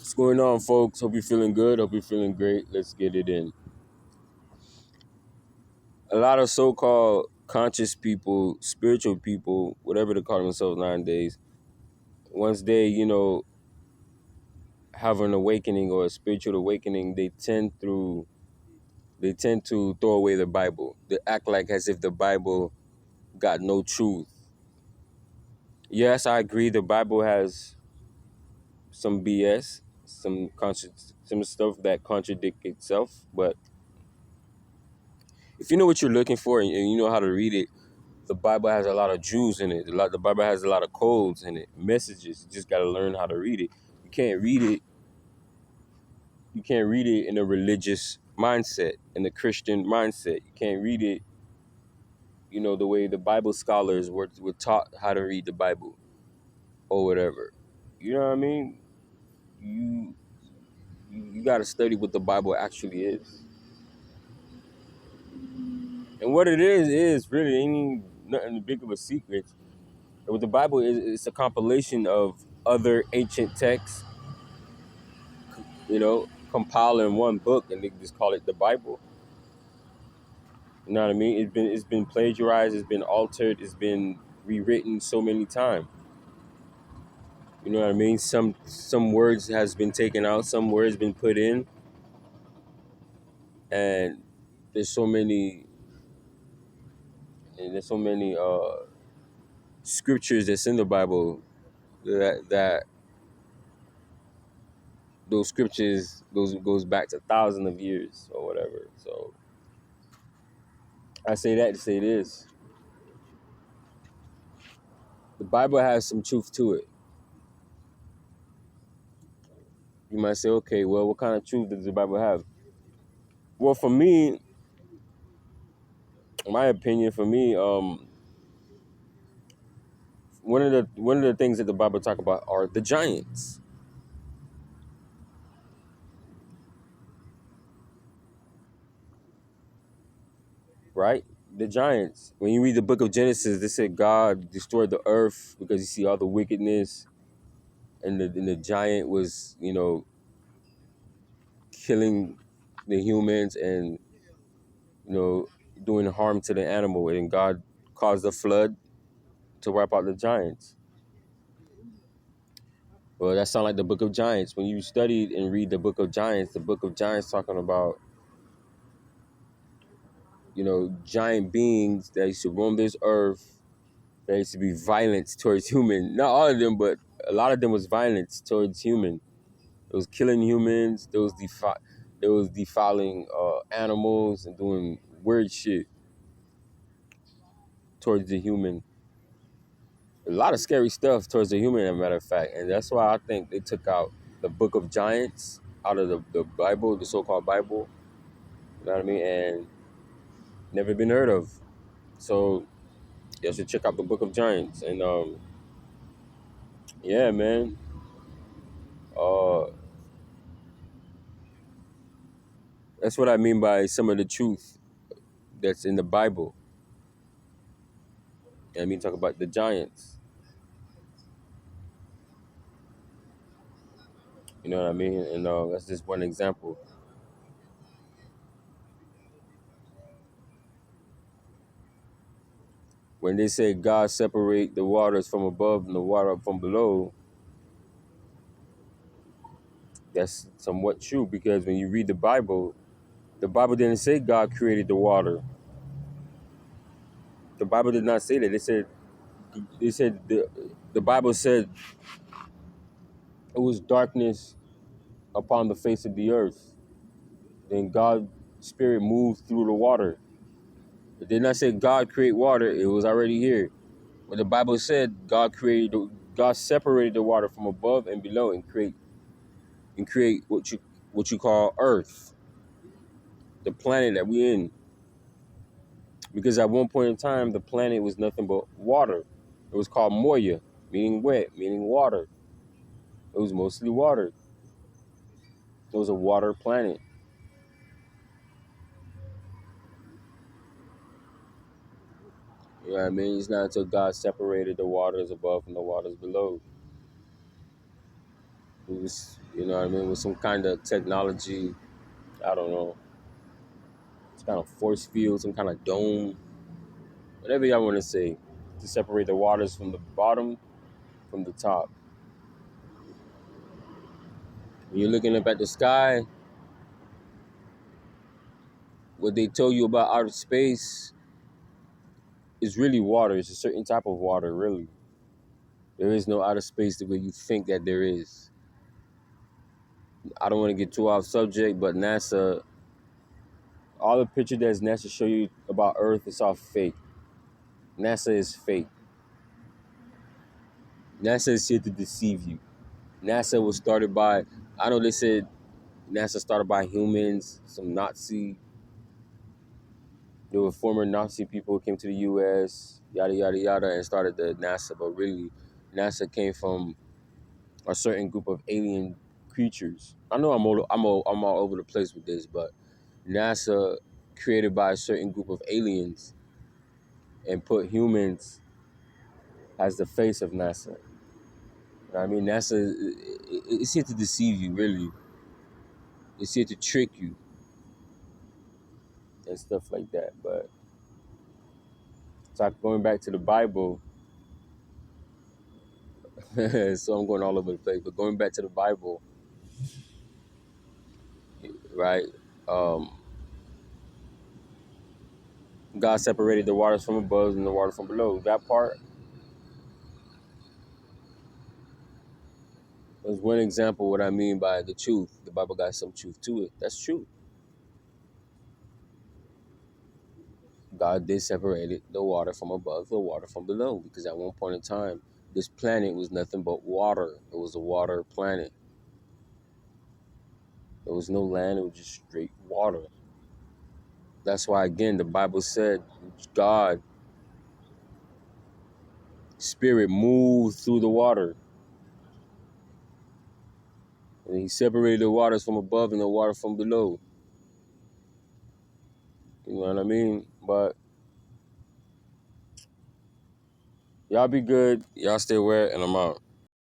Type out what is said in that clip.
What's going on, folks? Hope you're feeling good. Hope you're feeling great. Let's get it in. A lot of so-called conscious people, spiritual people, whatever they call themselves nowadays, once they, have an awakening or a spiritual awakening, they tend to throw away the Bible. They act like as if the Bible got no truth. Yes, I agree. The Bible has some BS, some stuff that contradict itself. But if you know what you're looking for and you know how to read it, the Bible has a lot of jewels in it. The Bible has a lot of codes in it, messages. You just got to learn how to read it. You can't read it. You can't read it in a religious mindset, in a Christian mindset. You can't read it, the way the Bible scholars were taught how to read the Bible or whatever. You know what I mean? You you got to study what the Bible actually is, and what it is really ain't nothing big of a secret. What the Bible is, it's a compilation of other ancient texts, compile in one book, and they just call it the Bible. You know what I mean? It's been plagiarized, it's been altered, it's been rewritten so many times. You know what I mean? Some words has been taken out, some words been put in, and there's so many there's so many scriptures that's in the Bible that those scriptures goes back to thousands of years or whatever. So I say that to say this: the Bible has some truth to it. You might say, okay, well, what kind of truth does the Bible have? Well, for me, my opinion, one of the things that the Bible talk about are the giants, right? The giants. When you read the book of Genesis, they said God destroyed the earth because you see all the wickedness, and the giant was, killing the humans and you know doing harm to the animal, and God caused a flood to wipe out the giants. Well, that sounds like the Book of Giants. When you study and read the Book of Giants talking about, giant beings that used to roam this earth, that used to be violent towards human. Not all of them, but a lot of them was violence towards human. It was killing humans. There was defiling animals and doing weird shit towards the human. A lot of scary stuff towards the human, as a matter of fact. And that's why I think they took out the Book of Giants out of the Bible, the so-called Bible. You know what I mean? And never been heard of. So you should check out the Book of Giants. And yeah, man. Uh, that's what I mean by some of the truth that's in the Bible. And I mean, talk about the giants. You know what I mean? And that's just one example. When they say God separate the waters from above and the water from below, that's somewhat true, because when you read the Bible didn't say God created the water. The Bible did not say that. It said the Bible said it was darkness upon the face of the earth. Then God's spirit moved through the water. It did not say God create water. It was already here. But the Bible said God separated the water from above and below and create what you call earth, the planet that we're in. Because at one point in time, the planet was nothing but water. It was called Moya, meaning wet, meaning water. It was mostly water. It was a water planet. You know what I mean? It's not until God separated the waters above from the waters below. It was, you know what I mean, with some kind of technology. I don't know, some kind of force field, some kind of dome, whatever y'all want to say, to separate the waters from the bottom from the top. When you're looking up at the sky, what they tell you about outer space is really water. It's a certain type of water, really. There is no outer space the way you think that there is. I don't want to get too off subject, but NASA, all the picture that NASA show you about Earth is all fake. NASA is fake. NASA is here to deceive you. NASA was started by, I know they said NASA started by humans, some Nazi, there were former Nazi people who came to the U.S., yada, yada, yada, and started the NASA. But really, NASA came from a certain group of alien creatures. I know I'm all over the place with this, but NASA created by a certain group of aliens and put humans as the face of NASA. You know what I mean, NASA, it's here to deceive you, really. It's here to trick you and stuff like that. But so going back to the Bible, so I'm going all over the place. But going back to the Bible, right? Um, God separated the waters from above and the water from below. That part is one example of what I mean by the truth. The Bible got some truth to it. That's true. God did separate the water from above, the water from below, because at one point in time, this planet was nothing but water. It was a water planet. There was no land. It was just straight water. That's why, again, the Bible said God, Spirit, moved through the water. And he separated the waters from above and the water from below. You know what I mean? But y'all be good. Y'all stay wet, and I'm out.